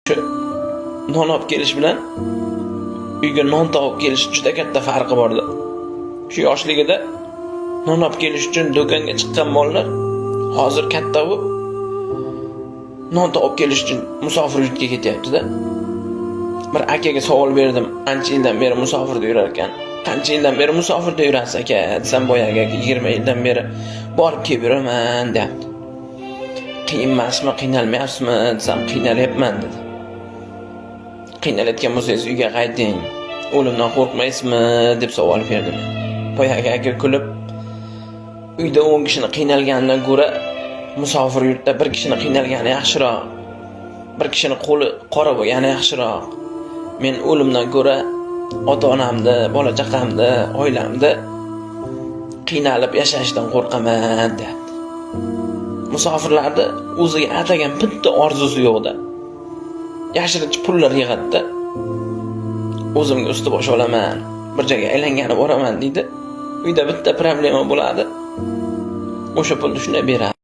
Shu non olib kelish bilan uyga non topib kelish juda katta farqi bordi. Shu yoshligida non olib kelish uchun do'konga chiqqan bolalar hozir katta bo'lib non topib kelish uchun musofir yurtga ketyapti-da. Bir akaga savol berdim, ancha yildan beri musofirda yurar ekan. Qancha yildan beri musofirda yurasiz aka? Desam, boyaga 20 yildan beri borib kelib yuraman, deyapti. Qiyin emasmi, qiynalmayapsizmi desam, qiynalyapman dedi. Qiynalayotgan bo'lsangiz uyga qayting, o'limdan qo'rqmaysizmi deb savol berdim. Boyaga aka kulib, uyda 10 kishini qiynalganidan ko'ra musofir yurtda bir kishini qiynalgani yaxshiroq. Bir kishini qo'li qora bo'lgani yaxshiroq. Men o'limdan ko'ra ota-onamni, bola-chaqamni, oilamni qiynalib yashashdan qo'rqaman dedi. Musofirlarda o'ziga atagan bitta orzusi yo'qda. Yashirincha pullar yig'adi. O'zimga usti bosh olaman, bir joyga aylangani boraman deydi. Uyda bitta problema bo'ladi. O'sha pulni shunday beradi.